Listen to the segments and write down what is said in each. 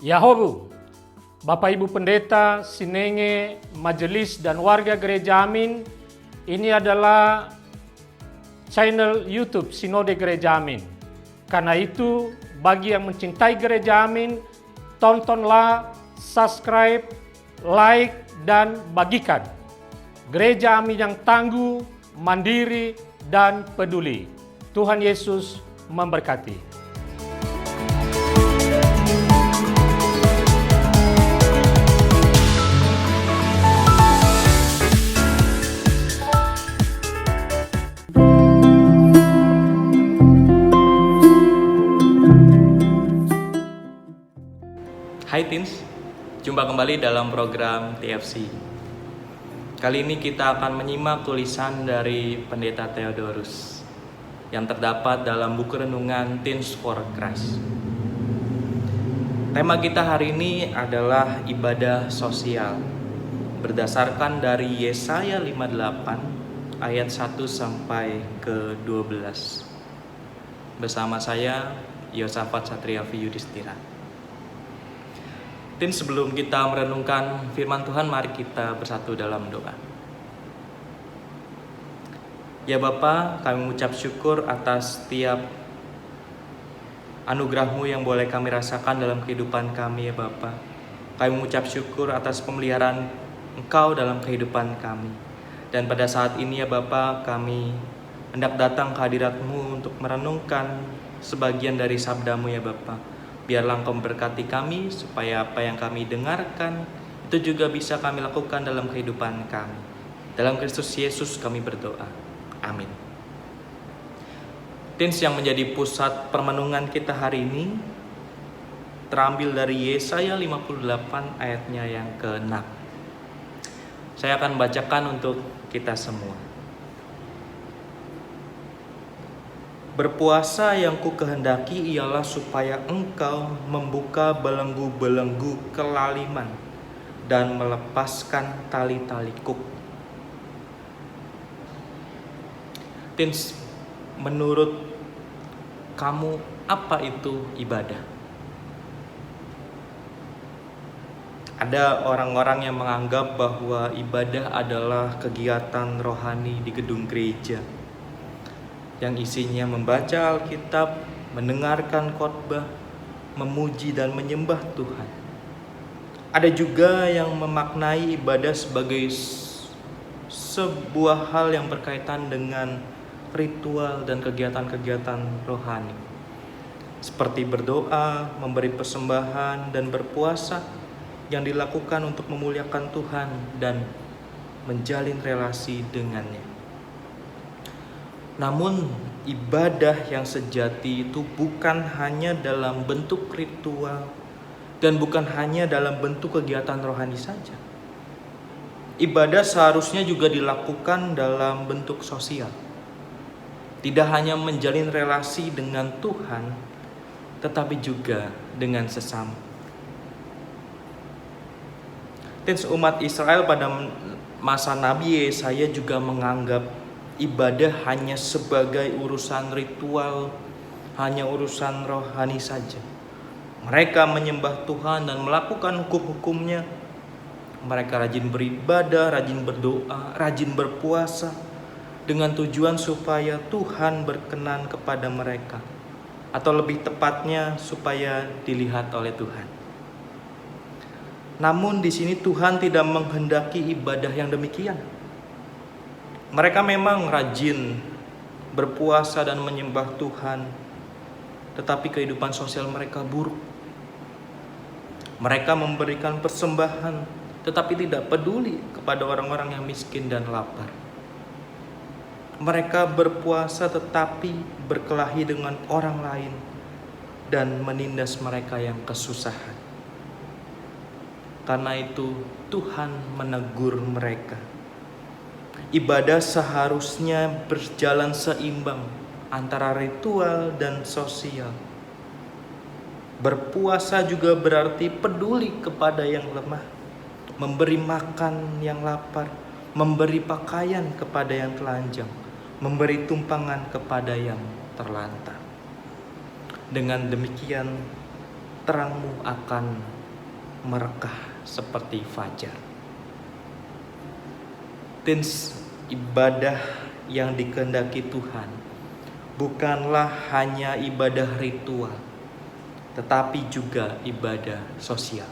Yahobu, Bapak Ibu Pendeta, Sinenge, Majelis dan warga Gereja Amin, ini adalah channel YouTube Sinode Gereja Amin. Karena itu, bagi yang mencintai Gereja Amin, tontonlah, subscribe, like, dan bagikan. Gereja Amin yang tangguh, mandiri, dan peduli. Tuhan Yesus memberkati. Hai Teens, jumpa kembali dalam program TFC. Kali ini kita akan menyimak tulisan dari Pendeta Theodorus yang terdapat dalam buku renungan Teens for Christ. Tema kita hari ini adalah ibadah sosial, berdasarkan dari Yesaya 58 ayat 1 sampai ke 12. Bersama saya, Yosafat Satriavi Yudhistira. Dan sebelum kita merenungkan firman Tuhan, mari kita bersatu dalam doa. Ya Bapa, kami mengucap syukur atas setiap anugerah-Mu yang boleh kami rasakan dalam kehidupan kami ya Bapa. Kami mengucap syukur atas pemeliharaan Engkau dalam kehidupan kami. Dan pada saat ini ya Bapa, kami hendak datang ke hadirat-Mu untuk merenungkan sebagian dari sabda-Mu ya Bapa. Biarlah Engkau memberkati kami supaya apa yang kami dengarkan itu juga bisa kami lakukan dalam kehidupan kami. Dalam Kristus Yesus kami berdoa. Amin. Teens, yang menjadi pusat permenungan kita hari ini terambil dari Yesaya 58 ayatnya yang ke-6. Saya akan bacakan untuk kita semua. Berpuasa yang ku kehendaki ialah supaya engkau membuka belenggu-belenggu kelaliman dan melepaskan tali-tali kuk. Teens, menurut kamu apa itu ibadah? Ada orang-orang yang menganggap bahwa ibadah adalah kegiatan rohani di gedung gereja, yang isinya membaca Alkitab, mendengarkan khotbah, memuji dan menyembah Tuhan. Ada juga yang memaknai ibadah sebagai sebuah hal yang berkaitan dengan ritual dan kegiatan-kegiatan rohani, seperti berdoa, memberi persembahan, dan berpuasa yang dilakukan untuk memuliakan Tuhan dan menjalin relasi dengannya. Namun ibadah yang sejati itu bukan hanya dalam bentuk ritual dan bukan hanya dalam bentuk kegiatan rohani saja. Ibadah seharusnya juga dilakukan dalam bentuk sosial. Tidak hanya menjalin relasi dengan Tuhan, tetapi juga dengan sesama. Dan umat Israel pada masa Nabi Yesaya juga menganggap ibadah hanya sebagai urusan ritual, hanya urusan rohani saja. Mereka menyembah Tuhan dan melakukan hukum-hukumnya. Mereka rajin beribadah, rajin berdoa, rajin berpuasa, dengan tujuan supaya Tuhan berkenan kepada mereka, atau lebih tepatnya supaya dilihat oleh Tuhan. Namun di sini Tuhan tidak menghendaki ibadah yang demikian. Mereka memang rajin berpuasa dan menyembah Tuhan, tetapi kehidupan sosial mereka buruk. Mereka memberikan persembahan, tetapi tidak peduli kepada orang-orang yang miskin dan lapar. Mereka berpuasa tetapi berkelahi dengan orang lain dan menindas mereka yang kesusahan. Karena itu Tuhan menegur mereka. Ibadah seharusnya berjalan seimbang antara ritual dan sosial. Berpuasa juga berarti peduli kepada yang lemah, memberi makan yang lapar, memberi pakaian kepada yang telanjang, memberi tumpangan kepada yang terlantar. Dengan demikian, terangmu akan merekah seperti fajar. Teens, ibadah yang dikehendaki Tuhan bukanlah hanya ibadah ritual, tetapi juga ibadah sosial.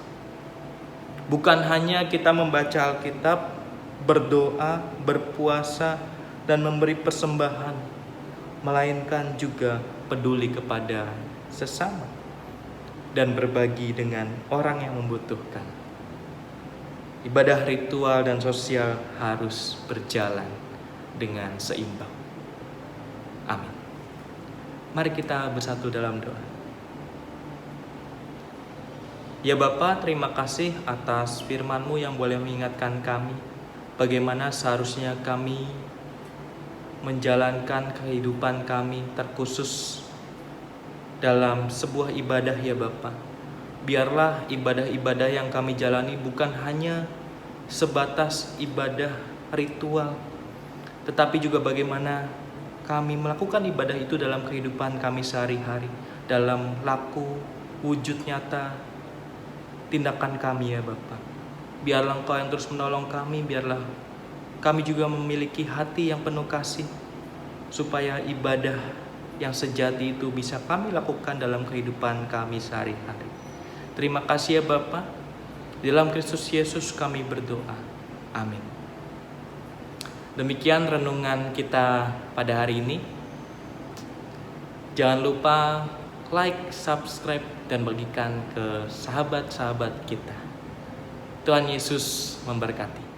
Bukan hanya kita membaca Alkitab, berdoa, berpuasa, dan memberi persembahan, melainkan juga peduli kepada sesama dan berbagi dengan orang yang membutuhkan. Ibadah ritual dan sosial harus berjalan dengan seimbang. Amin. Mari kita bersatu dalam doa. Ya Bapa, terima kasih atas firman-Mu yang boleh mengingatkan kami bagaimana seharusnya kami menjalankan kehidupan kami terkhusus dalam sebuah ibadah ya Bapa. Biarlah ibadah-ibadah yang kami jalani bukan hanya sebatas ibadah ritual, tetapi juga bagaimana kami melakukan ibadah itu dalam kehidupan kami sehari-hari, dalam laku, wujud nyata, tindakan kami ya Bapa. Biarlah Engkau yang terus menolong kami, biarlah kami juga memiliki hati yang penuh kasih, supaya ibadah yang sejati itu bisa kami lakukan dalam kehidupan kami sehari-hari. Terima kasih ya Bapa. Dalam Kristus Yesus kami berdoa. Amin. Demikian renungan kita pada hari ini. Jangan lupa like, subscribe, dan bagikan ke sahabat-sahabat kita. Tuhan Yesus memberkati.